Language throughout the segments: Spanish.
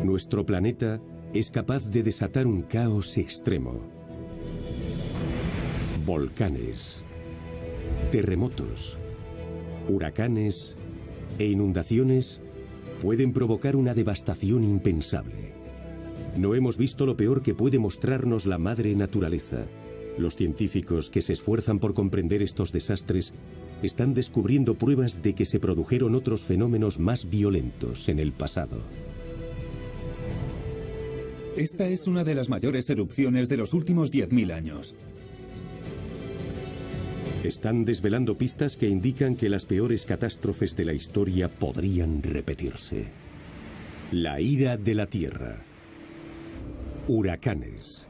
Nuestro planeta es capaz de desatar un caos extremo. Volcanes, terremotos, huracanes e inundaciones pueden provocar una devastación impensable. No hemos visto lo peor que puede mostrarnos la madre naturaleza. Los científicos que se esfuerzan por comprender estos desastres están descubriendo pruebas de que se produjeron otros fenómenos más violentos en el pasado. Esta es una de las mayores erupciones de los últimos 10.000 años. Están desvelando pistas que indican que las peores catástrofes de la historia podrían repetirse. La ira de la Tierra. Huracanes.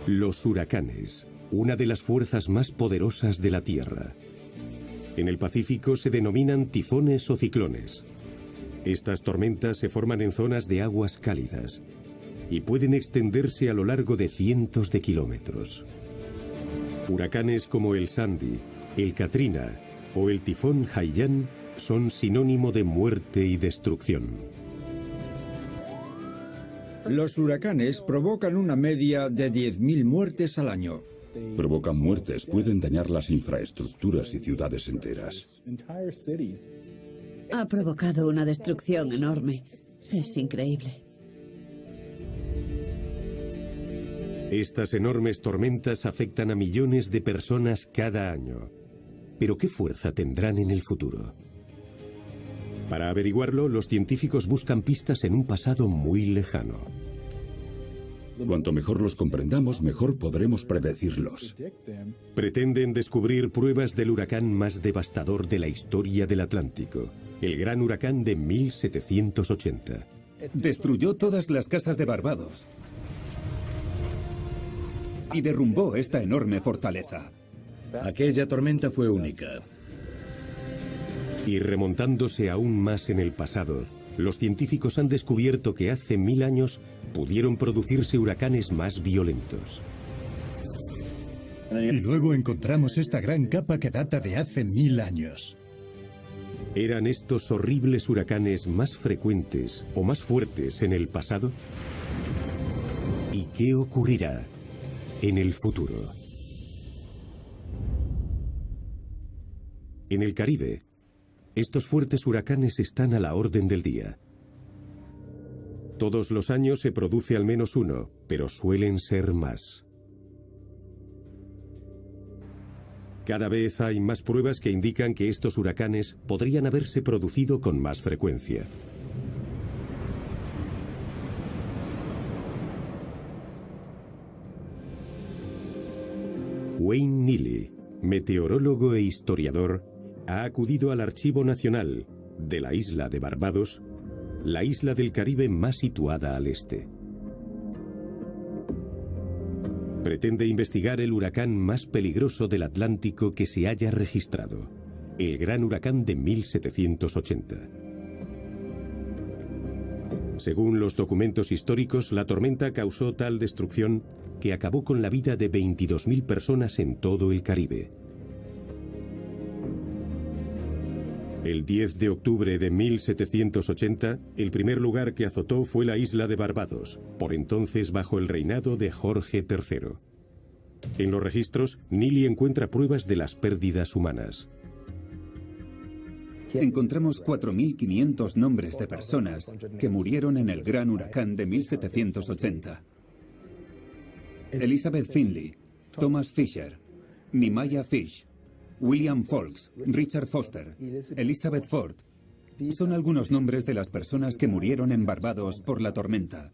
Los huracanes, una de las fuerzas más poderosas de la Tierra. En el Pacífico se denominan tifones o ciclones. Estas tormentas se forman en zonas de aguas cálidas y pueden extenderse a lo largo de cientos de kilómetros. Huracanes como el Sandy, el Katrina o el tifón Haiyan son sinónimo de muerte y destrucción. Los huracanes provocan una media de 10.000 muertes al año. Provocan muertes, pueden dañar las infraestructuras y ciudades enteras. Ha provocado una destrucción enorme. Es increíble. Estas enormes tormentas afectan a millones de personas cada año. ¿Pero qué fuerza tendrán en el futuro? Para averiguarlo, los científicos buscan pistas en un pasado muy lejano. Cuanto mejor los comprendamos, mejor podremos predecirlos. Pretenden descubrir pruebas del huracán más devastador de la historia del Atlántico, el gran huracán de 1780. Destruyó todas las casas de Barbados y derrumbó esta enorme fortaleza. Aquella tormenta fue única. Y remontándose aún más en el pasado, los científicos han descubierto que hace 1000 años pudieron producirse huracanes más violentos. Y luego encontramos esta gran capa que data de hace 1000 años. ¿Eran estos horribles huracanes más frecuentes o más fuertes en el pasado? ¿Y qué ocurrirá en el futuro? En el Caribe, estos fuertes huracanes están a la orden del día. Todos los años se produce al menos uno, pero suelen ser más. Cada vez hay más pruebas que indican que estos huracanes podrían haberse producido con más frecuencia. Wayne Neely, meteorólogo e historiador, ha acudido al Archivo Nacional de la isla de Barbados, la isla del Caribe más situada al este. Pretende investigar el huracán más peligroso del Atlántico que se haya registrado, el gran huracán de 1780. Según los documentos históricos, la tormenta causó tal destrucción que acabó con la vida de 22.000 personas en todo el Caribe. El 10 de octubre de 1780, el primer lugar que azotó fue la isla de Barbados, por entonces bajo el reinado de Jorge III. En los registros, Neely encuentra pruebas de las pérdidas humanas. Encontramos 4.500 nombres de personas que murieron en el gran huracán de 1780. Elizabeth Finley, Thomas Fisher, Nehemiah Fish, William Folks, Richard Foster, Elizabeth Ford, son algunos nombres de las personas que murieron en Barbados por la tormenta.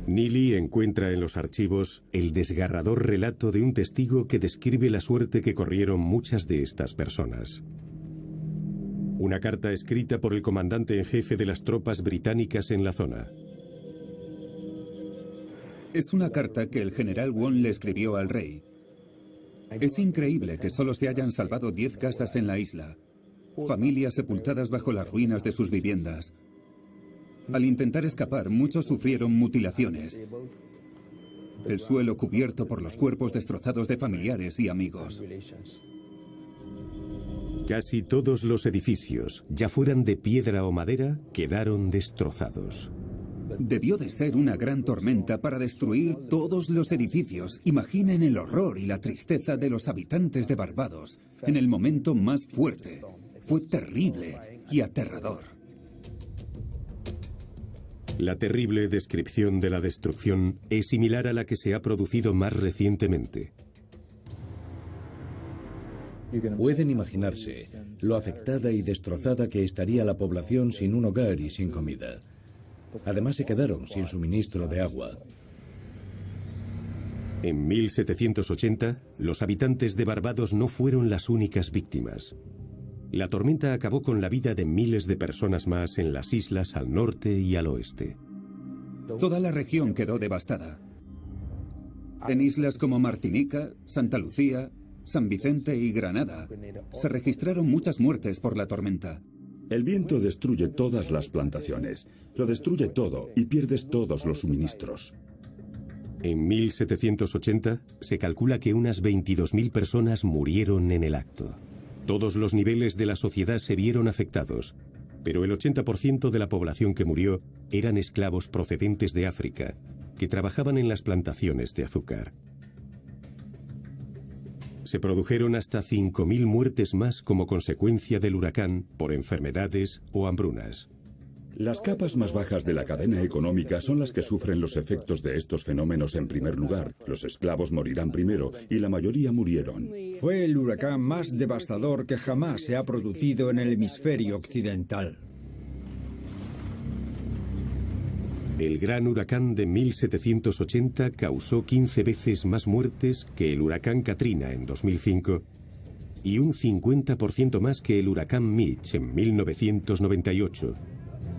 Neely encuentra en los archivos el desgarrador relato de un testigo que describe la suerte que corrieron muchas de estas personas. Una carta escrita por el comandante en jefe de las tropas británicas en la zona. Es una carta que el general Won le escribió al rey. Es increíble que solo se hayan salvado 10 casas en la isla, familias sepultadas bajo las ruinas de sus viviendas. Al intentar escapar, muchos sufrieron mutilaciones. El suelo cubierto por los cuerpos destrozados de familiares y amigos. Casi todos los edificios, ya fueran de piedra o madera, quedaron destrozados. Debió de ser una gran tormenta para destruir todos los edificios. Imaginen el horror y la tristeza de los habitantes de Barbados en el momento más fuerte. Fue terrible y aterrador. La terrible descripción de la destrucción es similar a la que se ha producido más recientemente. Pueden imaginarse lo afectada y destrozada que estaría la población sin un hogar y sin comida. Además, se quedaron sin suministro de agua. En 1780, los habitantes de Barbados no fueron las únicas víctimas. La tormenta acabó con la vida de miles de personas más en las islas al norte y al oeste. Toda la región quedó devastada. En islas como Martinica, Santa Lucía, San Vicente y Granada, se registraron muchas muertes por la tormenta. El viento destruye todas las plantaciones, lo destruye todo y pierdes todos los suministros. En 1780 se calcula que unas 22.000 personas murieron en el acto. Todos los niveles de la sociedad se vieron afectados, pero el 80% de la población que murió eran esclavos procedentes de África, que trabajaban en las plantaciones de azúcar. Se produjeron hasta 5.000 muertes más como consecuencia del huracán por enfermedades o hambrunas. Las capas más bajas de la cadena económica son las que sufren los efectos de estos fenómenos en primer lugar. Los esclavos morirán primero y la mayoría murieron. Fue el huracán más devastador que jamás se ha producido en el hemisferio occidental. El gran huracán de 1780 causó 15 veces más muertes que el huracán Katrina en 2005 y un 50% más que el huracán Mitch en 1998,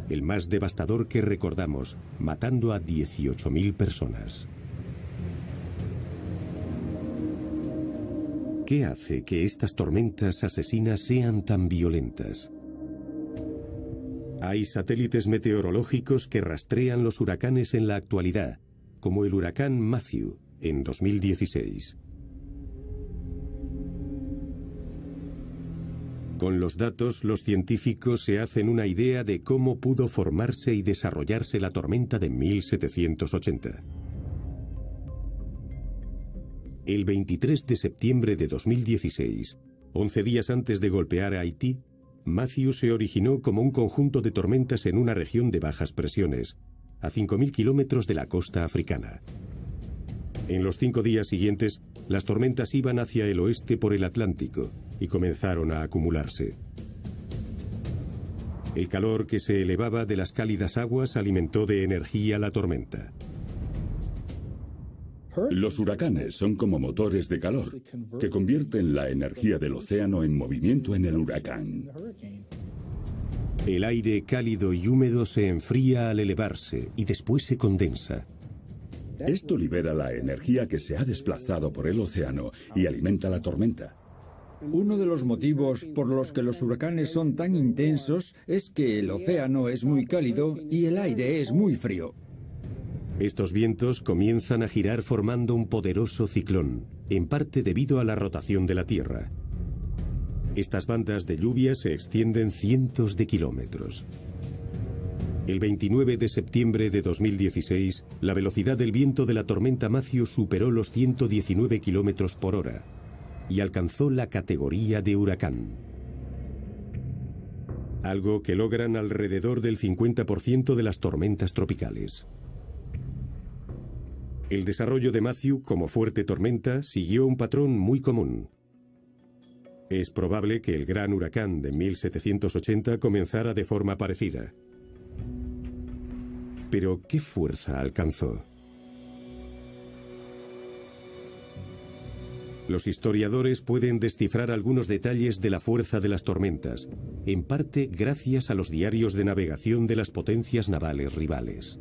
el más devastador que recordamos, matando a 18.000 personas. ¿Qué hace que estas tormentas asesinas sean tan violentas? Hay satélites meteorológicos que rastrean los huracanes en la actualidad, como el huracán Matthew en 2016. Con los datos, los científicos se hacen una idea de cómo pudo formarse y desarrollarse la tormenta de 1780. El 23 de septiembre de 2016, 11 días antes de golpear a Haití, Matthew se originó como un conjunto de tormentas en una región de bajas presiones, a 5.000 kilómetros de la costa africana. En los 5 días siguientes, las tormentas iban hacia el oeste por el Atlántico y comenzaron a acumularse. El calor que se elevaba de las cálidas aguas alimentó de energía la tormenta. Los huracanes son como motores de calor, que convierten la energía del océano en movimiento en el huracán. El aire cálido y húmedo se enfría al elevarse y después se condensa. Esto libera la energía que se ha desplazado por el océano y alimenta la tormenta. Uno de los motivos por los que los huracanes son tan intensos es que el océano es muy cálido y el aire es muy frío. Estos vientos comienzan a girar formando un poderoso ciclón, en parte debido a la rotación de la Tierra. Estas bandas de lluvia se extienden cientos de kilómetros. El 29 de septiembre de 2016, la velocidad del viento de la tormenta Matthew superó los 119 kilómetros por hora y alcanzó la categoría de huracán. Algo que logran alrededor del 50% de las tormentas tropicales. El desarrollo de Matthew como fuerte tormenta siguió un patrón muy común. Es probable que el gran huracán de 1780 comenzara de forma parecida. Pero, ¿qué fuerza alcanzó? Los historiadores pueden descifrar algunos detalles de la fuerza de las tormentas, en parte gracias a los diarios de navegación de las potencias navales rivales.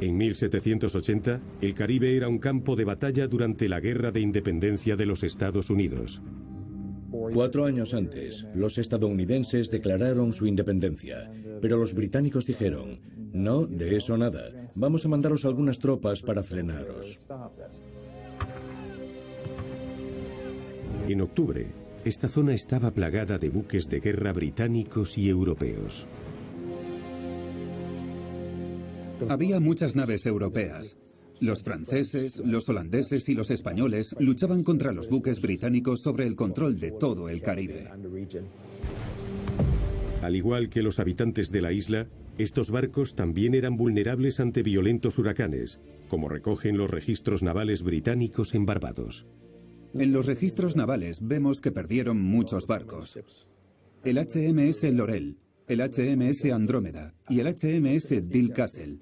En 1780, el Caribe era un campo de batalla durante la Guerra de Independencia de los Estados Unidos. 4 años antes, los estadounidenses declararon su independencia, pero los británicos dijeron, no, de eso nada, vamos a mandaros algunas tropas para frenaros. En octubre, esta zona estaba plagada de buques de guerra británicos y europeos. Había muchas naves europeas. Los franceses, los holandeses y los españoles luchaban contra los buques británicos sobre el control de todo el Caribe. Al igual que los habitantes de la isla, estos barcos también eran vulnerables ante violentos huracanes, como recogen los registros navales británicos en Barbados. En los registros navales vemos que perdieron muchos barcos. El HMS Laurel, el HMS Andrómeda y el HMS Dill Castle.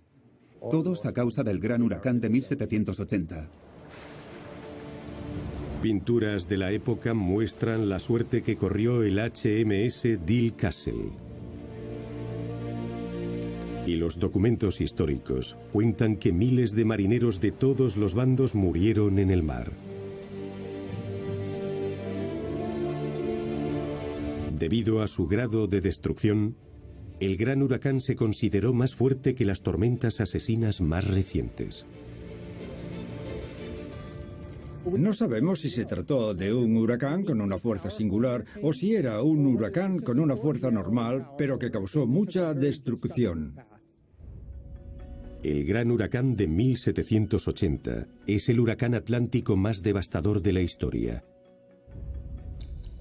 Todos a causa del gran huracán de 1780. Pinturas de la época muestran la suerte que corrió el HMS Dill Castle. Y los documentos históricos cuentan que miles de marineros de todos los bandos murieron en el mar. Debido a su grado de destrucción, el gran huracán se consideró más fuerte que las tormentas asesinas más recientes. No sabemos si se trató de un huracán con una fuerza singular o si era un huracán con una fuerza normal, pero que causó mucha destrucción. El gran huracán de 1780 es el huracán atlántico más devastador de la historia.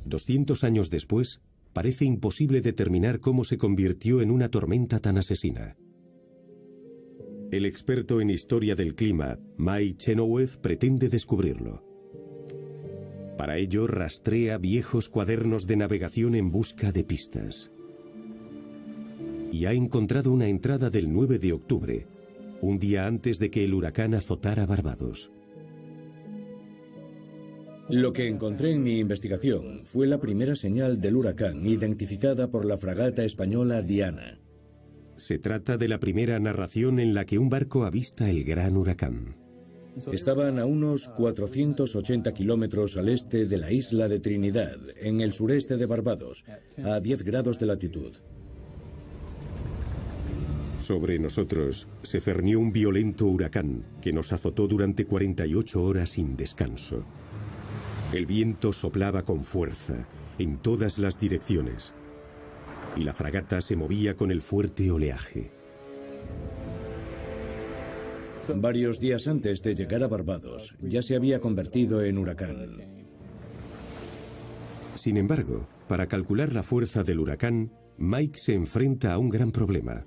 200 años después, parece imposible determinar cómo se convirtió en una tormenta tan asesina. El experto en historia del clima, Mike Chenoweth, pretende descubrirlo. Para ello, rastrea viejos cuadernos de navegación en busca de pistas. Y ha encontrado una entrada del 9 de octubre, un día antes de que el huracán azotara Barbados. Lo que encontré en mi investigación fue la primera señal del huracán identificada por la fragata española Diana. Se trata de la primera narración en la que un barco avista el gran huracán. Estaban a unos 480 kilómetros al este de la isla de Trinidad, en el sureste de Barbados, a 10 grados de latitud. Sobre nosotros se cernió un violento huracán que nos azotó durante 48 horas sin descanso. El viento soplaba con fuerza en todas las direcciones y la fragata se movía con el fuerte oleaje. Varios días antes de llegar a Barbados, ya se había convertido en huracán. Sin embargo, para calcular la fuerza del huracán, Mike se enfrenta a un gran problema.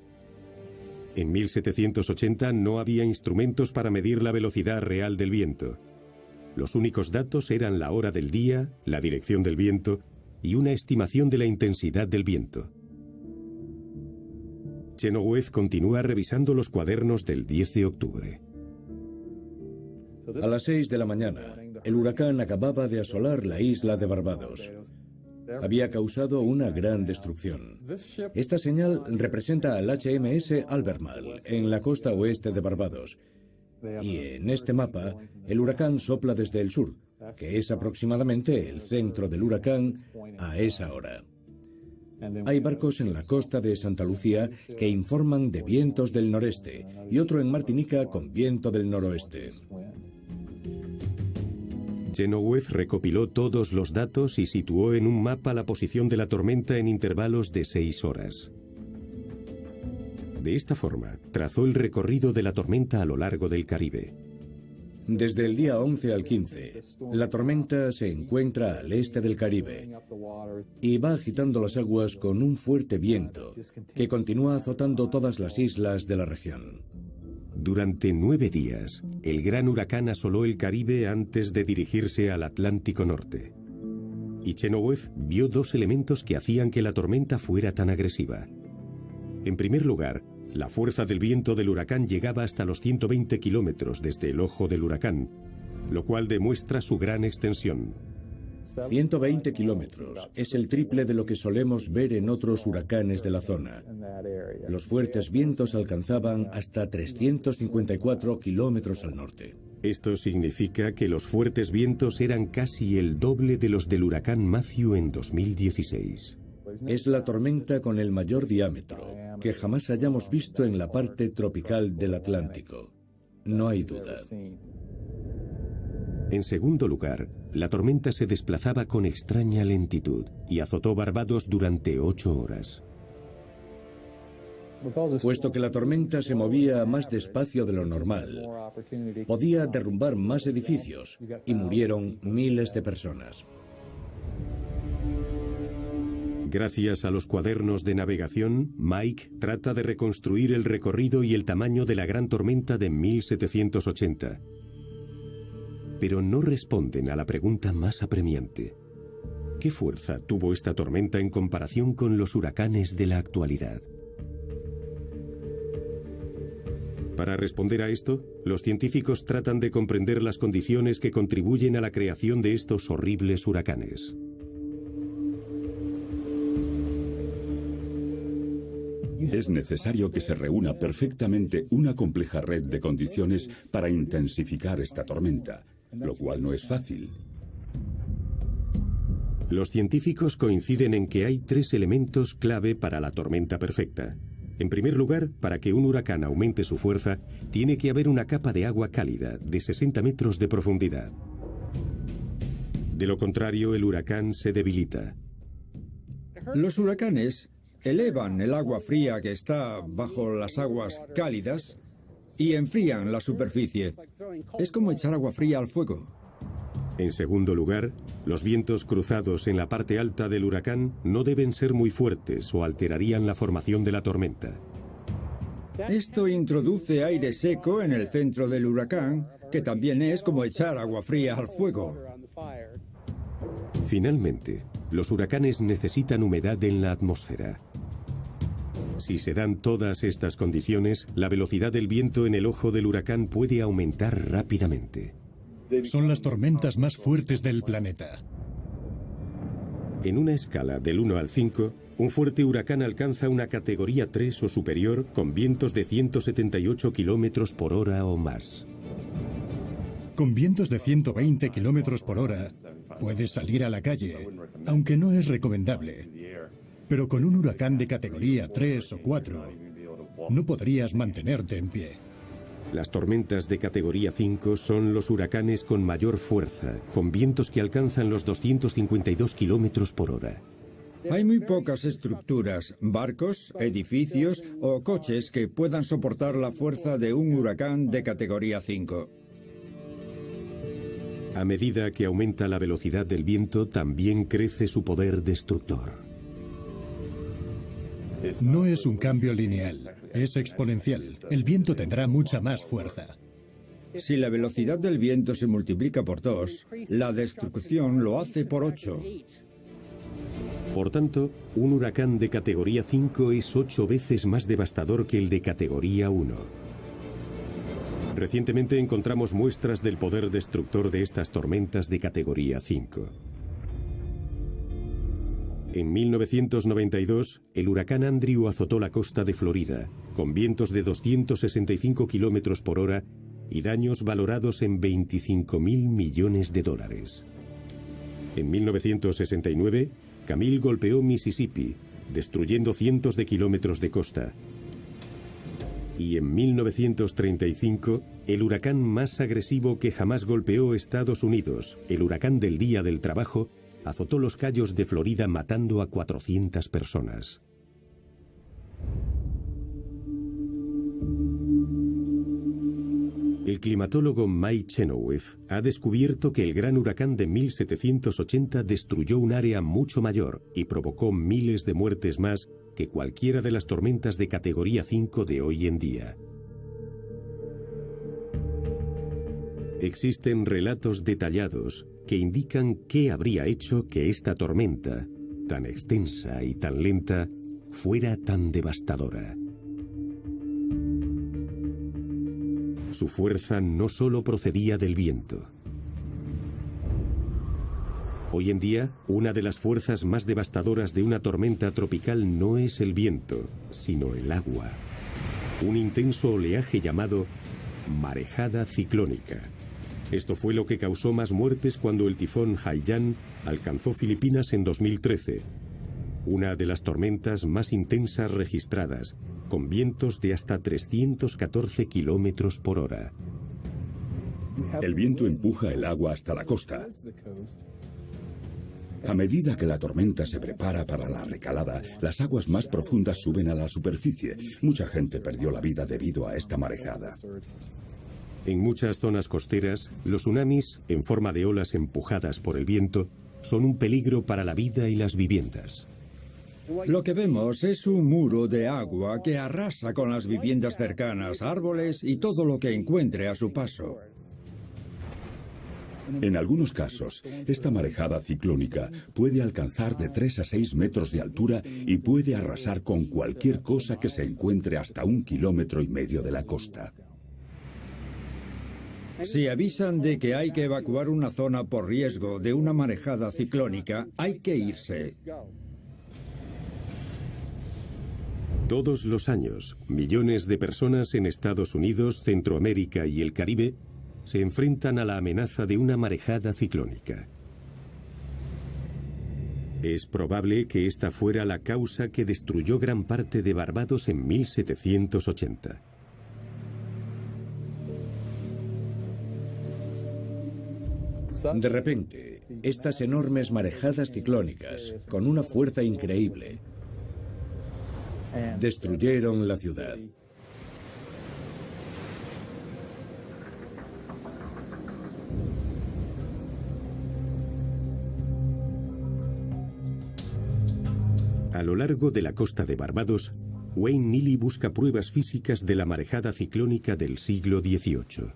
En 1780 no había instrumentos para medir la velocidad real del viento. Los únicos datos eran la hora del día, la dirección del viento y una estimación de la intensidad del viento. Chenoweth continúa revisando los cuadernos del 10 de octubre. A las 6 de la mañana, el huracán acababa de asolar la isla de Barbados. Había causado una gran destrucción. Esta señal representa al HMS Albemarle en la costa oeste de Barbados. Y en este mapa, el huracán sopla desde el sur, que es aproximadamente el centro del huracán a esa hora. Hay barcos en la costa de Santa Lucía que informan de vientos del noreste y otro en Martinica con viento del noroeste. Chenoweth recopiló todos los datos y situó en un mapa la posición de la tormenta en intervalos de 6 horas. De esta forma, trazó el recorrido de la tormenta a lo largo del Caribe. Desde el día 11 al 15, la tormenta se encuentra al este del Caribe y va agitando las aguas con un fuerte viento que continúa azotando todas las islas de la región. Durante 9 días, el gran huracán asoló el Caribe antes de dirigirse al Atlántico Norte. Y Chenoweth vio 2 elementos que hacían que la tormenta fuera tan agresiva. En primer lugar, la fuerza del viento del huracán llegaba hasta los 120 kilómetros desde el ojo del huracán, lo cual demuestra su gran extensión. 120 kilómetros es el triple de lo que solemos ver en otros huracanes de la zona. Los fuertes vientos alcanzaban hasta 354 kilómetros al norte. Esto significa que los fuertes vientos eran casi el doble de los del huracán Matthew en 2016. Es la tormenta con el mayor diámetro que jamás hayamos visto en la parte tropical del Atlántico. No hay duda. En segundo lugar, la tormenta se desplazaba con extraña lentitud y azotó Barbados durante 8 horas. Puesto que la tormenta se movía más despacio de lo normal, podía derrumbar más edificios y murieron miles de personas. Gracias a los cuadernos de navegación, Mike trata de reconstruir el recorrido y el tamaño de la gran tormenta de 1780. Pero no responden a la pregunta más apremiante. ¿Qué fuerza tuvo esta tormenta en comparación con los huracanes de la actualidad? Para responder a esto, los científicos tratan de comprender las condiciones que contribuyen a la creación de estos horribles huracanes. Es necesario que se reúna perfectamente una compleja red de condiciones para intensificar esta tormenta, lo cual no es fácil. Los científicos coinciden en que hay 3 elementos clave para la tormenta perfecta. En primer lugar, para que un huracán aumente su fuerza, tiene que haber una capa de agua cálida de 60 metros de profundidad. De lo contrario, el huracán se debilita. Los huracanes elevan el agua fría que está bajo las aguas cálidas y enfrían la superficie. Es como echar agua fría al fuego. En segundo lugar, los vientos cruzados en la parte alta del huracán no deben ser muy fuertes o alterarían la formación de la tormenta. Esto introduce aire seco en el centro del huracán, que también es como echar agua fría al fuego. Finalmente, los huracanes necesitan humedad en la atmósfera. Si se dan todas estas condiciones, la velocidad del viento en el ojo del huracán puede aumentar rápidamente. Son las tormentas más fuertes del planeta. En una escala del 1 al 5, un fuerte huracán alcanza una categoría 3 o superior con vientos de 178 kilómetros por hora o más. Con vientos de 120 kilómetros por hora, puedes salir a la calle, aunque no es recomendable. Pero con un huracán de categoría 3 o 4, no podrías mantenerte en pie. Las tormentas de categoría 5 son los huracanes con mayor fuerza, con vientos que alcanzan los 252 kilómetros por hora. Hay muy pocas estructuras, barcos, edificios o coches que puedan soportar la fuerza de un huracán de categoría 5. A medida que aumenta la velocidad del viento, también crece su poder destructor. No es un cambio lineal, es exponencial. El viento tendrá mucha más fuerza. Si la velocidad del viento se multiplica por 2, la destrucción lo hace por 8. Por tanto, un huracán de categoría 5 es 8 veces más devastador que el de categoría 1. Recientemente encontramos muestras del poder destructor de estas tormentas de categoría 5. En 1992, el huracán Andrew azotó la costa de Florida, con vientos de 265 kilómetros por hora y daños valorados en $25.000 millones. En 1969, Camille golpeó Mississippi, destruyendo cientos de kilómetros de costa. Y en 1935, el huracán más agresivo que jamás golpeó Estados Unidos, el huracán del Día del Trabajo, azotó los Cayos de Florida matando a 400 personas. El climatólogo Mike Chenoweth ha descubierto que el gran huracán de 1780 destruyó un área mucho mayor y provocó miles de muertes más que cualquiera de las tormentas de categoría 5 de hoy en día. Existen relatos detallados que indican qué habría hecho que esta tormenta, tan extensa y tan lenta, fuera tan devastadora. Su fuerza no solo procedía del viento. Hoy en día, una de las fuerzas más devastadoras de una tormenta tropical no es el viento, sino el agua. Un intenso oleaje llamado marejada ciclónica. Esto fue lo que causó más muertes cuando el tifón Haiyan alcanzó Filipinas en 2013. Una de las tormentas más intensas registradas, con vientos de hasta 314 kilómetros por hora. El viento empuja el agua hasta la costa. A medida que la tormenta se prepara para la recalada, las aguas más profundas suben a la superficie. Mucha gente perdió la vida debido a esta marejada. En muchas zonas costeras, los tsunamis, en forma de olas empujadas por el viento, son un peligro para la vida y las viviendas. Lo que vemos es un muro de agua que arrasa con las viviendas cercanas, árboles y todo lo que encuentre a su paso. En algunos casos, esta marejada ciclónica puede alcanzar de 3 a 6 metros de altura y puede arrasar con cualquier cosa que se encuentre hasta 1,5 kilómetros de la costa. Si avisan de que hay que evacuar una zona por riesgo de una marejada ciclónica, hay que irse. Todos los años, millones de personas en Estados Unidos, Centroamérica y el Caribe se enfrentan a la amenaza de una marejada ciclónica. Es probable que esta fuera la causa que destruyó gran parte de Barbados en 1780. De repente, estas enormes marejadas ciclónicas, con una fuerza increíble, destruyeron la ciudad. A lo largo de la costa de Barbados, Wayne Neely busca pruebas físicas de la marejada ciclónica del siglo XVIII.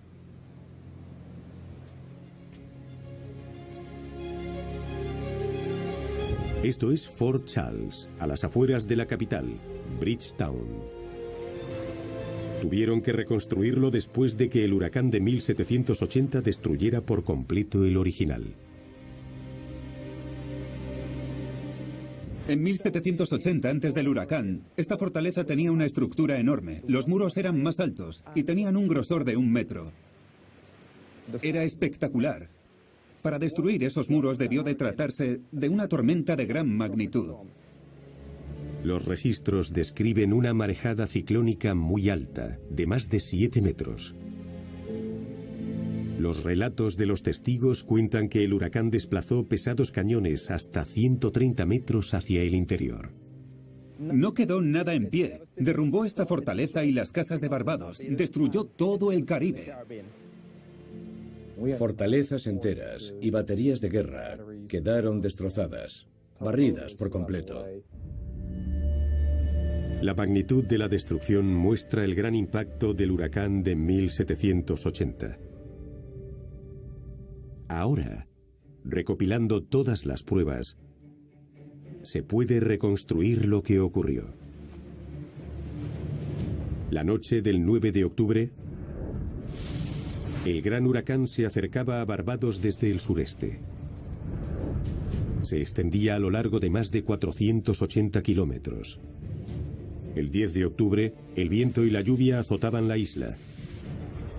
Esto es Fort Charles, a las afueras de la capital, Bridgetown. Tuvieron que reconstruirlo después de que el huracán de 1780 destruyera por completo el original. En 1780, antes del huracán, esta fortaleza tenía una estructura enorme. Los muros eran más altos y tenían un grosor de 1 metro. Era espectacular. Para destruir esos muros debió de tratarse de una tormenta de gran magnitud. Los registros describen una marejada ciclónica muy alta, de más de 7 metros. Los relatos de los testigos cuentan que el huracán desplazó pesados cañones hasta 130 metros hacia el interior. No quedó nada en pie. Derrumbó esta fortaleza y las casas de Barbados. Destruyó todo el Caribe. Fortalezas enteras y baterías de guerra quedaron destrozadas, barridas por completo. La magnitud de la destrucción muestra el gran impacto del huracán de 1780. Ahora, recopilando todas las pruebas, se puede reconstruir lo que ocurrió. La noche del 9 de octubre, el gran huracán se acercaba a Barbados desde el sureste. Se extendía a lo largo de más de 480 kilómetros. El 10 de octubre, el viento y la lluvia azotaban la isla.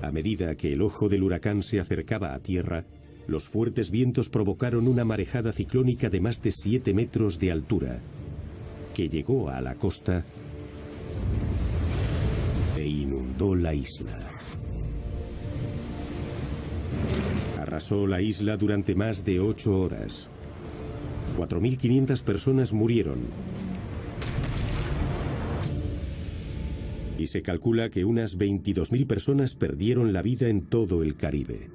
A medida que el ojo del huracán se acercaba a tierra, los fuertes vientos provocaron una marejada ciclónica de más de 7 metros de altura, que llegó a la costa e inundó la isla. Arrasó la isla durante más de 8 horas. 4.500 personas murieron. Y se calcula que unas 22.000 personas perdieron la vida en todo el Caribe.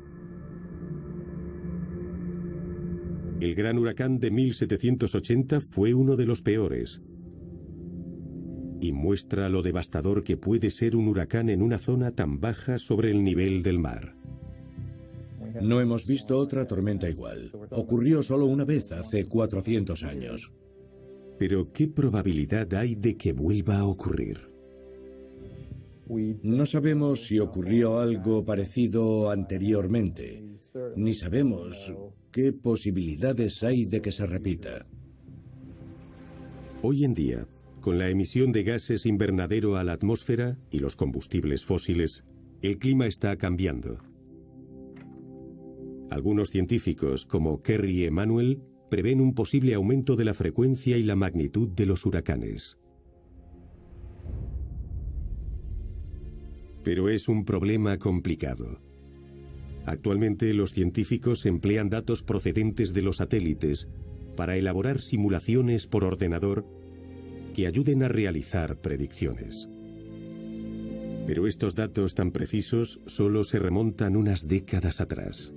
El gran huracán de 1780 fue uno de los peores y muestra lo devastador que puede ser un huracán en una zona tan baja sobre el nivel del mar. No hemos visto otra tormenta igual. Ocurrió solo una vez hace 400 años. Pero ¿qué probabilidad hay de que vuelva a ocurrir? No sabemos si ocurrió algo parecido anteriormente, ni sabemos qué posibilidades hay de que se repita. Hoy en día, con la emisión de gases invernadero a la atmósfera y los combustibles fósiles, el clima está cambiando. Algunos científicos, como Kerry Emanuel, prevén un posible aumento de la frecuencia y la magnitud de los huracanes. Pero es un problema complicado. Actualmente los científicos emplean datos procedentes de los satélites para elaborar simulaciones por ordenador que ayuden a realizar predicciones. Pero estos datos tan precisos solo se remontan unas décadas atrás.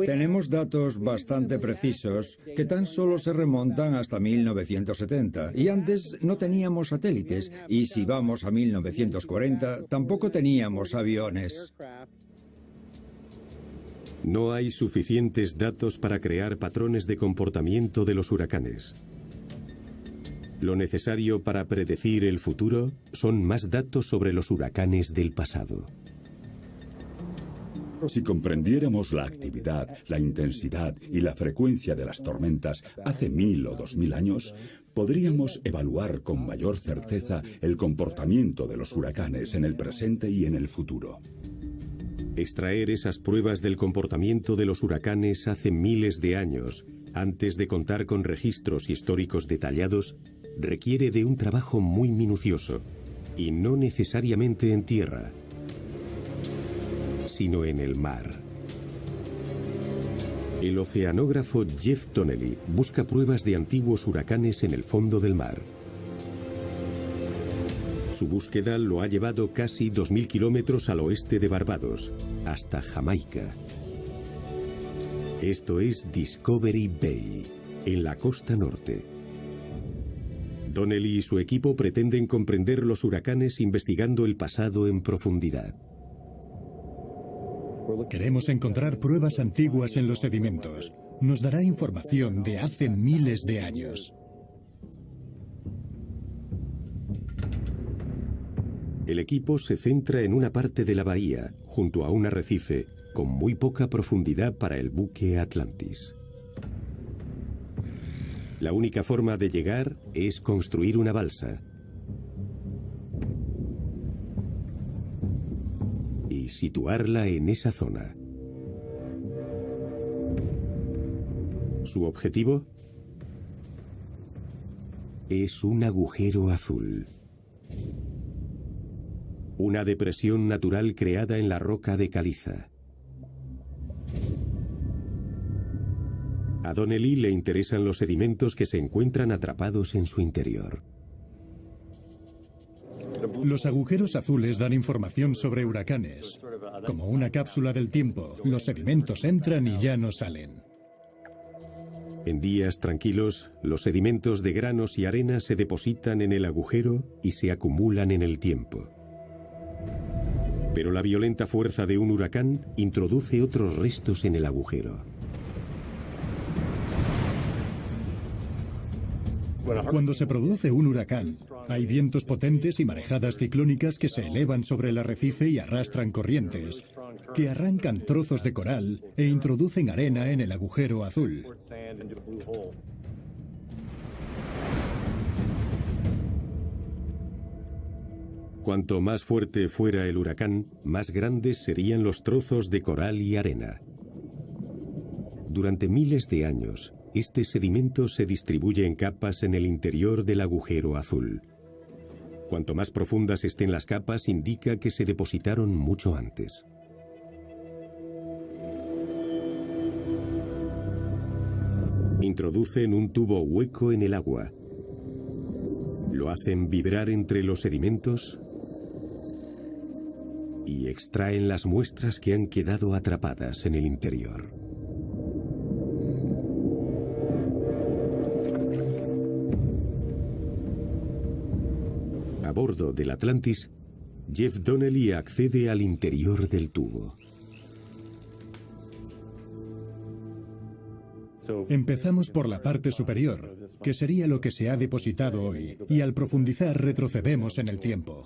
Tenemos datos bastante precisos que tan solo se remontan hasta 1970. Y antes no teníamos satélites. Y si vamos a 1940, tampoco teníamos aviones. No hay suficientes datos para crear patrones de comportamiento de los huracanes. Lo necesario para predecir el futuro son más datos sobre los huracanes del pasado. Si comprendiéramos la actividad, la intensidad y la frecuencia de las tormentas hace 1000 o 2000 años, podríamos evaluar con mayor certeza el comportamiento de los huracanes en el presente y en el futuro. Extraer esas pruebas del comportamiento de los huracanes hace miles de años, antes de contar con registros históricos detallados, requiere de un trabajo muy minucioso, y no necesariamente en tierra, sino en el mar. El oceanógrafo Jeff Donnelly busca pruebas de antiguos huracanes en el fondo del mar. Su búsqueda lo ha llevado casi 2000 kilómetros al oeste de Barbados, hasta Jamaica. Esto es Discovery Bay, en la costa norte. Donnelly y su equipo pretenden comprender los huracanes investigando el pasado en profundidad. Queremos encontrar pruebas antiguas en los sedimentos. Nos dará información de hace miles de años. El equipo se centra en una parte de la bahía, junto a un arrecife, con muy poca profundidad para el buque Atlantis. La única forma de llegar es construir una balsa y situarla en esa zona. Su objetivo es un agujero azul. Una depresión natural creada en la roca de caliza. A Donnelly le interesan los sedimentos que se encuentran atrapados en su interior. Los agujeros azules dan información sobre huracanes. Como una cápsula del tiempo, los sedimentos entran y ya no salen. En días tranquilos, los sedimentos de granos y arena se depositan en el agujero y se acumulan en el tiempo. Pero la violenta fuerza de un huracán introduce otros restos en el agujero. Cuando se produce un huracán, hay vientos potentes y marejadas ciclónicas que se elevan sobre el arrecife y arrastran corrientes, que arrancan trozos de coral e introducen arena en el agujero azul. Cuanto más fuerte fuera el huracán, más grandes serían los trozos de coral y arena. Durante miles de años, este sedimento se distribuye en capas en el interior del agujero azul. Cuanto más profundas estén las capas, indica que se depositaron mucho antes. Introducen un tubo hueco en el agua. Lo hacen vibrar entre los sedimentos y extraen las muestras que han quedado atrapadas en el interior. A bordo del Atlantis, Jeff Donnelly accede al interior del tubo. Empezamos por la parte superior, que sería lo que se ha depositado hoy, y al profundizar retrocedemos en el tiempo.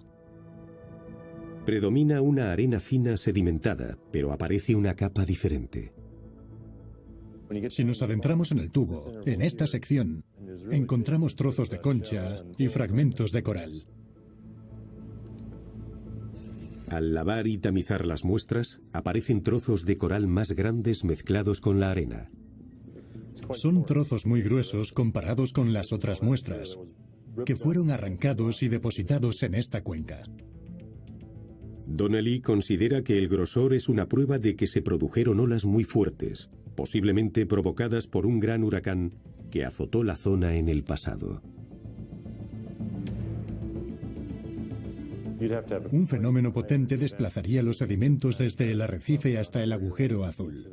Predomina una arena fina sedimentada, pero aparece una capa diferente. Si nos adentramos en el tubo, en esta sección, encontramos trozos de concha y fragmentos de coral. Al lavar y tamizar las muestras, aparecen trozos de coral más grandes mezclados con la arena. Son trozos muy gruesos comparados con las otras muestras, que fueron arrancados y depositados en esta cuenca. Donnelly considera que el grosor es una prueba de que se produjeron olas muy fuertes, posiblemente provocadas por un gran huracán que azotó la zona en el pasado. Un fenómeno potente desplazaría los sedimentos desde el arrecife hasta el agujero azul.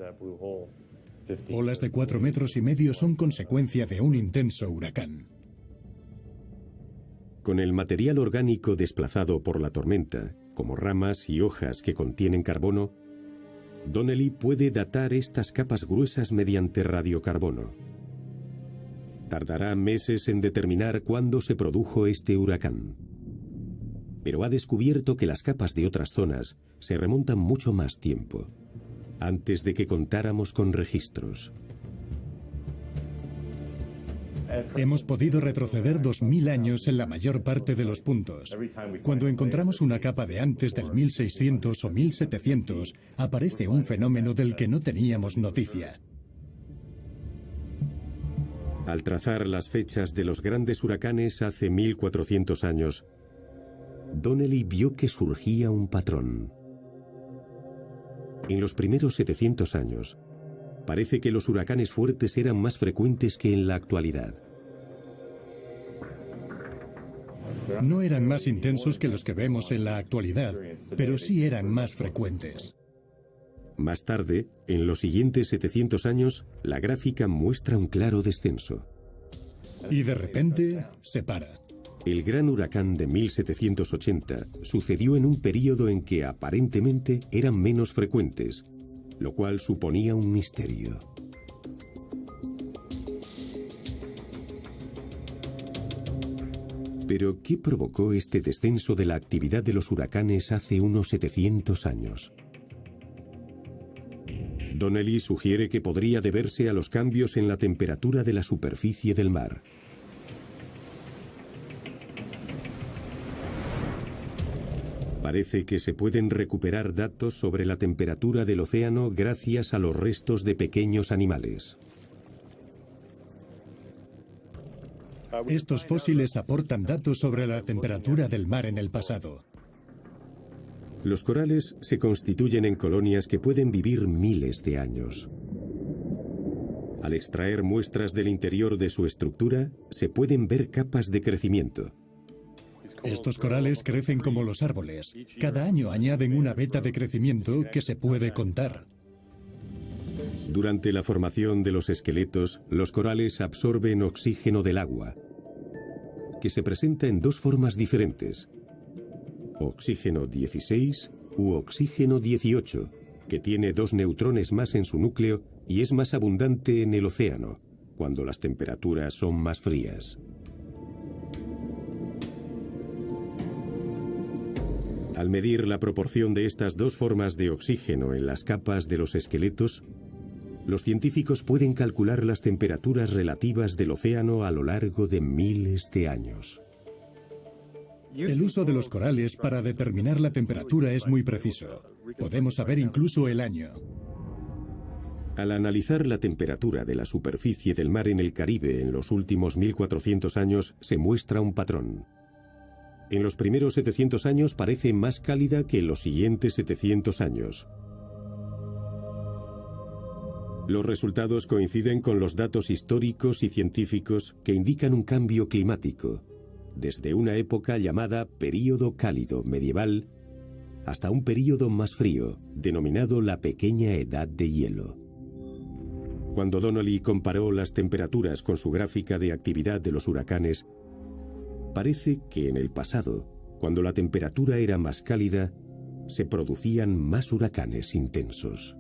Olas de 4,5 metros son consecuencia de un intenso huracán. Con el material orgánico desplazado por la tormenta, como ramas y hojas que contienen carbono, Donnelly puede datar estas capas gruesas mediante radiocarbono. Tardará meses en determinar cuándo se produjo este huracán. Pero ha descubierto que las capas de otras zonas se remontan mucho más tiempo, antes de que contáramos con registros. Hemos podido retroceder 2000 años en la mayor parte de los puntos. Cuando encontramos una capa de antes del 1600 o 1700, aparece un fenómeno del que no teníamos noticia. Al trazar las fechas de los grandes huracanes hace 1400 años, Donnelly vio que surgía un patrón. En los primeros 700 años, parece que los huracanes fuertes eran más frecuentes que en la actualidad. No eran más intensos que los que vemos en la actualidad, pero sí eran más frecuentes. Más tarde, en los siguientes 700 años, la gráfica muestra un claro descenso. Y de repente, se para. El gran huracán de 1780 sucedió en un período en que aparentemente eran menos frecuentes, lo cual suponía un misterio. Pero, ¿qué provocó este descenso de la actividad de los huracanes hace unos 700 años? Donnelly sugiere que podría deberse a los cambios en la temperatura de la superficie del mar. Parece que se pueden recuperar datos sobre la temperatura del océano gracias a los restos de pequeños animales. Estos fósiles aportan datos sobre la temperatura del mar en el pasado. Los corales se constituyen en colonias que pueden vivir miles de años. Al extraer muestras del interior de su estructura, se pueden ver capas de crecimiento. Estos corales crecen como los árboles. Cada año añaden una veta de crecimiento que se puede contar. Durante la formación de los esqueletos, los corales absorben oxígeno del agua, que se presenta en dos formas diferentes: oxígeno 16 u oxígeno 18, que tiene 2 neutrones más en su núcleo y es más abundante en el océano, cuando las temperaturas son más frías. Al medir la proporción de estas dos formas de oxígeno en las capas de los esqueletos, los científicos pueden calcular las temperaturas relativas del océano a lo largo de miles de años. El uso de los corales para determinar la temperatura es muy preciso. Podemos saber incluso el año. Al analizar la temperatura de la superficie del mar en el Caribe en los últimos 1400 años, se muestra un patrón. En los primeros 700 años parece más cálida que en los siguientes 700 años. Los resultados coinciden con los datos históricos y científicos que indican un cambio climático, desde una época llamada período cálido medieval hasta un período más frío, denominado la Pequeña Edad de Hielo. Cuando Donnelly comparó las temperaturas con su gráfica de actividad de los huracanes, parece que en el pasado, cuando la temperatura era más cálida, se producían más huracanes intensos.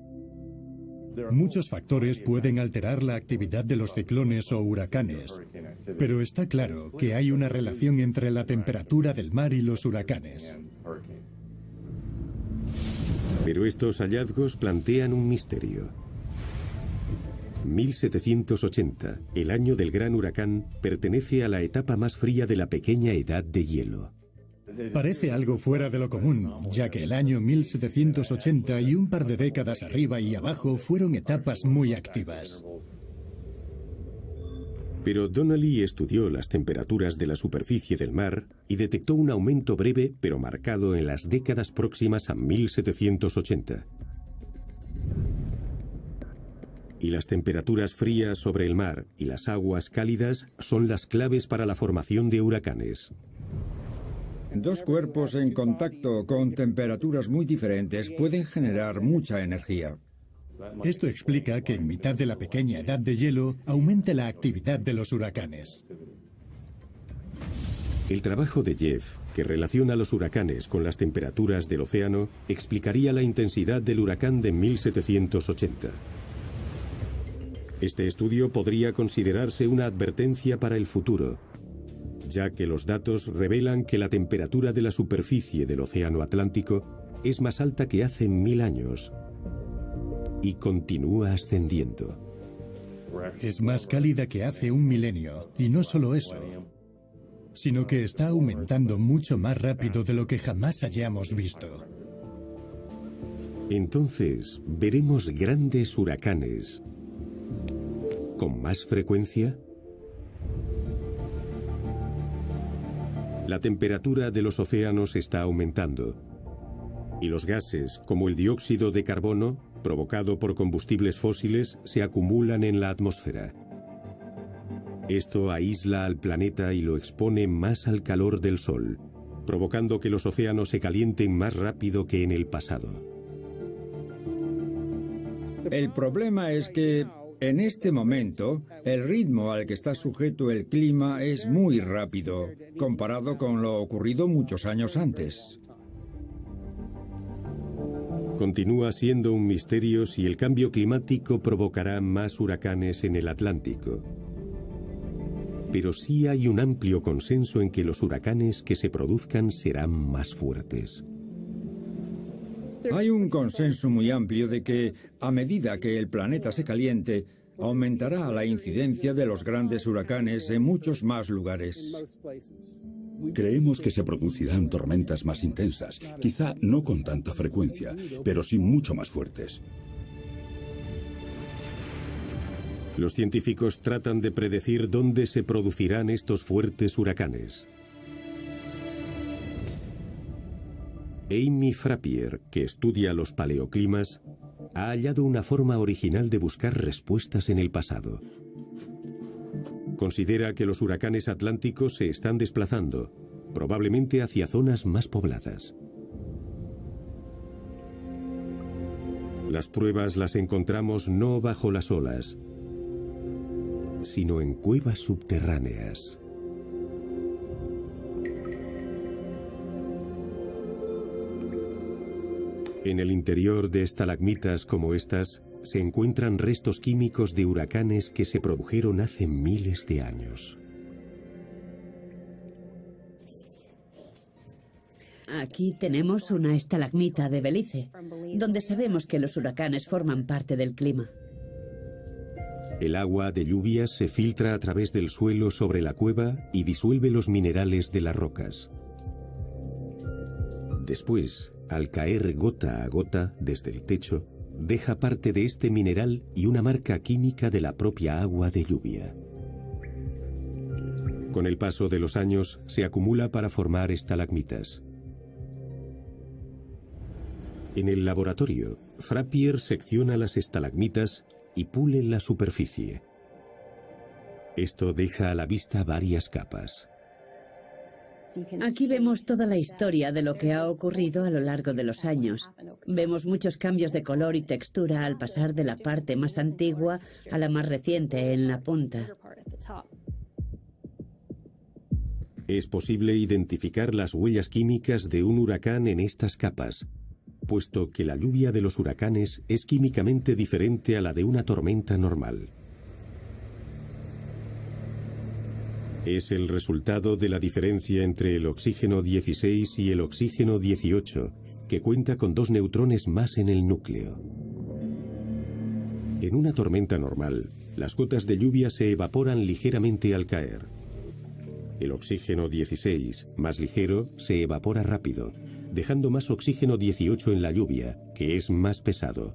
Muchos factores pueden alterar la actividad de los ciclones o huracanes, pero está claro que hay una relación entre la temperatura del mar y los huracanes. Pero estos hallazgos plantean un misterio. 1780, el año del gran huracán, pertenece a la etapa más fría de la Pequeña Edad de Hielo. Parece algo fuera de lo común, ya que el año 1780 y un par de décadas arriba y abajo fueron etapas muy activas. Pero Donnelly estudió las temperaturas de la superficie del mar y detectó un aumento breve pero marcado en las décadas próximas a 1780. Y las temperaturas frías sobre el mar y las aguas cálidas son las claves para la formación de huracanes. Dos cuerpos en contacto con temperaturas muy diferentes pueden generar mucha energía. Esto explica que en mitad de la pequeña edad de hielo aumente la actividad de los huracanes. El trabajo de Jeff, que relaciona los huracanes con las temperaturas del océano, explicaría la intensidad del huracán de 1780. Este estudio podría considerarse una advertencia para el futuro, ya que los datos revelan que la temperatura de la superficie del océano Atlántico es más alta que hace 1000 años y continúa ascendiendo. Es más cálida que hace un milenio, y no solo eso, sino que está aumentando mucho más rápido de lo que jamás hayamos visto. Entonces, ¿veremos grandes huracanes con más frecuencia? La temperatura de los océanos está aumentando y los gases, como el dióxido de carbono, provocado por combustibles fósiles, se acumulan en la atmósfera. Esto aísla al planeta y lo expone más al calor del Sol, provocando que los océanos se calienten más rápido que en el pasado. El problema es que, en este momento, el ritmo al que está sujeto el clima es muy rápido, comparado con lo ocurrido muchos años antes. Continúa siendo un misterio si el cambio climático provocará más huracanes en el Atlántico. Pero sí hay un amplio consenso en que los huracanes que se produzcan serán más fuertes. Hay un consenso muy amplio de que, a medida que el planeta se caliente, aumentará la incidencia de los grandes huracanes en muchos más lugares. Creemos que se producirán tormentas más intensas, quizá no con tanta frecuencia, pero sí mucho más fuertes. Los científicos tratan de predecir dónde se producirán estos fuertes huracanes. Amy Frappier, que estudia los paleoclimas, ha hallado una forma original de buscar respuestas en el pasado. Considera que los huracanes atlánticos se están desplazando, probablemente hacia zonas más pobladas. Las pruebas las encontramos no bajo las olas, sino en cuevas subterráneas. En el interior de estalagmitas como estas se encuentran restos químicos de huracanes que se produjeron hace miles de años. Aquí tenemos una estalagmita de Belice, donde sabemos que los huracanes forman parte del clima. El agua de lluvia se filtra a través del suelo sobre la cueva y disuelve los minerales de las rocas. Después, al caer gota a gota desde el techo, deja parte de este mineral y una marca química de la propia agua de lluvia. Con el paso de los años, se acumula para formar estalagmitas. En el laboratorio, Frappier secciona las estalagmitas y pule la superficie. Esto deja a la vista varias capas. Aquí vemos toda la historia de lo que ha ocurrido a lo largo de los años. Vemos muchos cambios de color y textura al pasar de la parte más antigua a la más reciente en la punta. Es posible identificar las huellas químicas de un huracán en estas capas, puesto que la lluvia de los huracanes es químicamente diferente a la de una tormenta normal. Es el resultado de la diferencia entre el oxígeno 16 y el oxígeno 18, que cuenta con 2 neutrones más en el núcleo. En una tormenta normal, las gotas de lluvia se evaporan ligeramente al caer. El oxígeno 16, más ligero, se evapora rápido, dejando más oxígeno 18 en la lluvia, que es más pesado.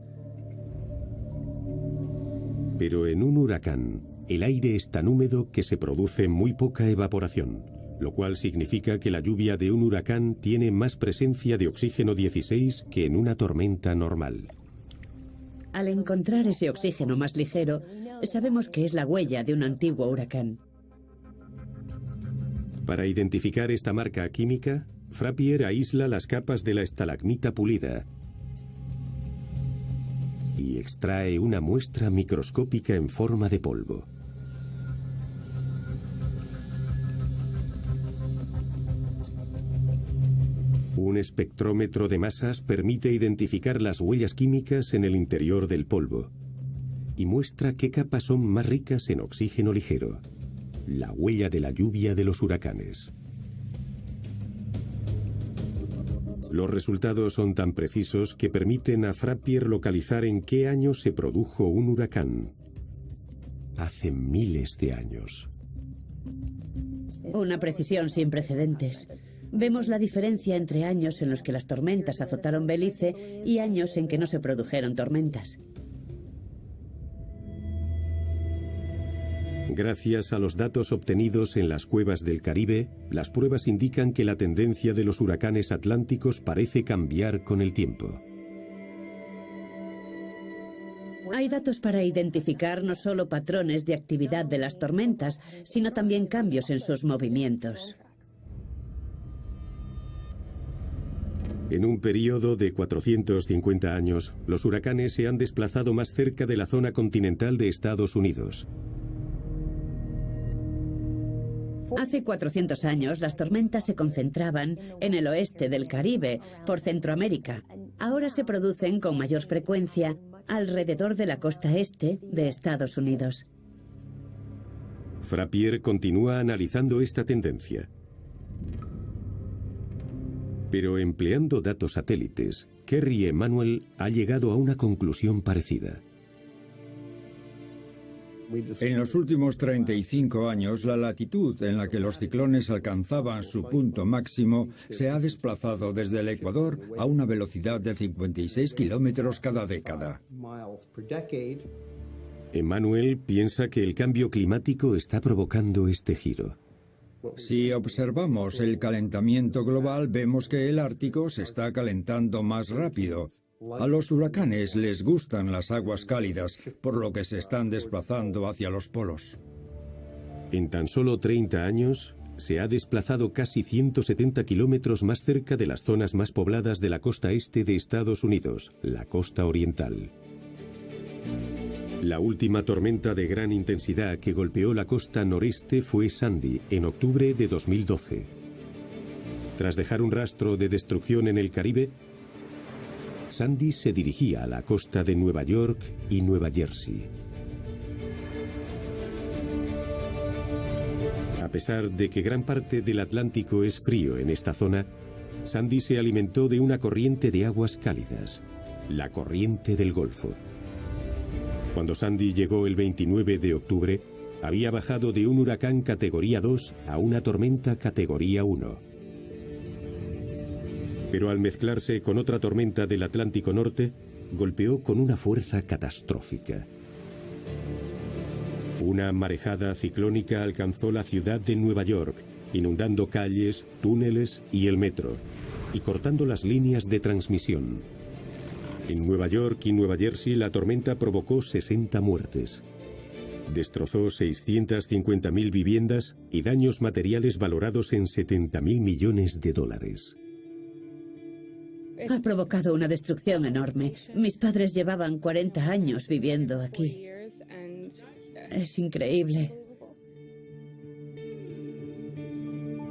Pero en un huracán, el aire es tan húmedo que se produce muy poca evaporación, lo cual significa que la lluvia de un huracán tiene más presencia de oxígeno 16 que en una tormenta normal. Al encontrar ese oxígeno más ligero, sabemos que es la huella de un antiguo huracán. Para identificar esta marca química, Frappier aísla las capas de la estalagmita pulida y extrae una muestra microscópica en forma de polvo. Un espectrómetro de masas permite identificar las huellas químicas en el interior del polvo y muestra qué capas son más ricas en oxígeno ligero, la huella de la lluvia de los huracanes. Los resultados son tan precisos que permiten a Frappier localizar en qué año se produjo un huracán. Hace miles de años. Una precisión sin precedentes. Vemos la diferencia entre años en los que las tormentas azotaron Belice y años en que no se produjeron tormentas. Gracias a los datos obtenidos en las cuevas del Caribe, las pruebas indican que la tendencia de los huracanes atlánticos parece cambiar con el tiempo. Hay datos para identificar no solo patrones de actividad de las tormentas, sino también cambios en sus movimientos. En un periodo de 450 años, los huracanes se han desplazado más cerca de la zona continental de Estados Unidos. Hace 400 años, las tormentas se concentraban en el oeste del Caribe, por Centroamérica. Ahora se producen con mayor frecuencia alrededor de la costa este de Estados Unidos. Frappier continúa analizando esta tendencia. Pero empleando datos satélites, Kerry Emanuel ha llegado a una conclusión parecida. En los últimos 35 años, la latitud en la que los ciclones alcanzaban su punto máximo se ha desplazado desde el Ecuador a una velocidad de 56 kilómetros cada década. Emanuel piensa que el cambio climático está provocando este giro. Si observamos el calentamiento global, vemos que el Ártico se está calentando más rápido. A los huracanes les gustan las aguas cálidas, por lo que se están desplazando hacia los polos. En tan solo 30 años, se ha desplazado casi 170 kilómetros más cerca de las zonas más pobladas de la costa este de Estados Unidos, la costa oriental. La última tormenta de gran intensidad que golpeó la costa noreste fue Sandy, en octubre de 2012. Tras dejar un rastro de destrucción en el Caribe, Sandy se dirigía a la costa de Nueva York y Nueva Jersey. A pesar de que gran parte del Atlántico es frío en esta zona, Sandy se alimentó de una corriente de aguas cálidas, la corriente del Golfo. Cuando Sandy llegó el 29 de octubre, había bajado de un huracán categoría 2 a una tormenta categoría 1. Pero al mezclarse con otra tormenta del Atlántico Norte, golpeó con una fuerza catastrófica. Una marejada ciclónica alcanzó la ciudad de Nueva York, inundando calles, túneles y el metro, y cortando las líneas de transmisión. En Nueva York y Nueva Jersey la tormenta provocó 60 muertes. Destrozó 650.000 viviendas y daños materiales valorados en 70.000 millones de dólares. Ha provocado una destrucción enorme. Mis padres llevaban 40 años viviendo aquí. Es increíble.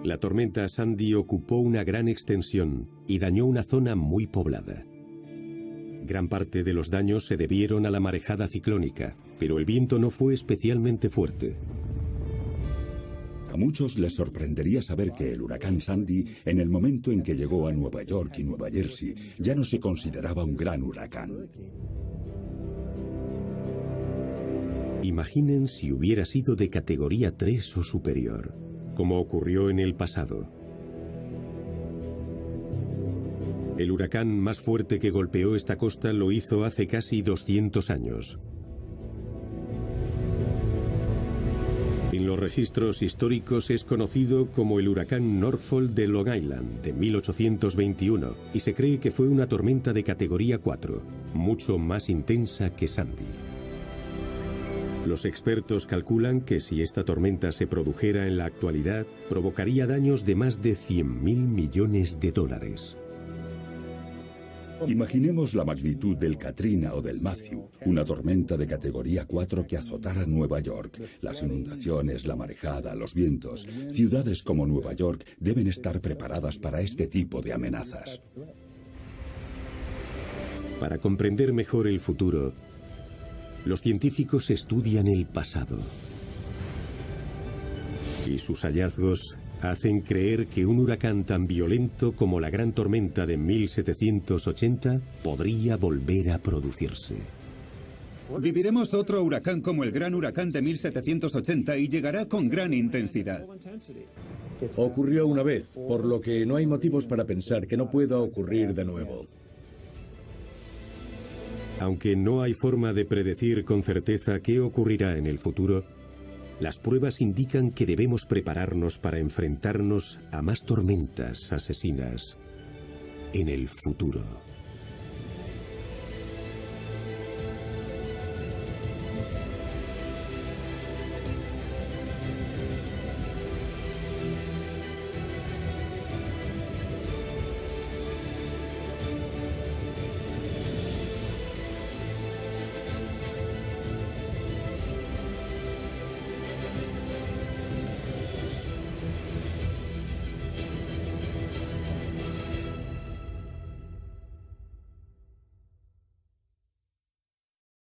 La tormenta Sandy ocupó una gran extensión y dañó una zona muy poblada. Gran parte de los daños se debieron a la marejada ciclónica, pero el viento no fue especialmente fuerte. A muchos les sorprendería saber que el huracán Sandy, en el momento en que llegó a Nueva York y Nueva Jersey, ya no se consideraba un gran huracán. Imaginen si hubiera sido de categoría 3 o superior, como ocurrió en el pasado. El huracán más fuerte que golpeó esta costa lo hizo hace casi 200 años. En los registros históricos es conocido como el huracán Norfolk de Long Island de 1821 y se cree que fue una tormenta de categoría 4, mucho más intensa que Sandy. Los expertos calculan que si esta tormenta se produjera en la actualidad, provocaría daños de más de 100.000 millones de dólares. Imaginemos la magnitud del Katrina o del Matthew, una tormenta de categoría 4 que azotara Nueva York. Las inundaciones, la marejada, los vientos. Ciudades como Nueva York deben estar preparadas para este tipo de amenazas. Para comprender mejor el futuro, los científicos estudian el pasado. Y sus hallazgos hacen creer que un huracán tan violento como la gran tormenta de 1780 podría volver a producirse. Viviremos otro huracán como el gran huracán de 1780 y llegará con gran intensidad. Ocurrió una vez, por lo que no hay motivos para pensar que no pueda ocurrir de nuevo. Aunque no hay forma de predecir con certeza qué ocurrirá en el futuro, las pruebas indican que debemos prepararnos para enfrentarnos a más tormentas asesinas en el futuro.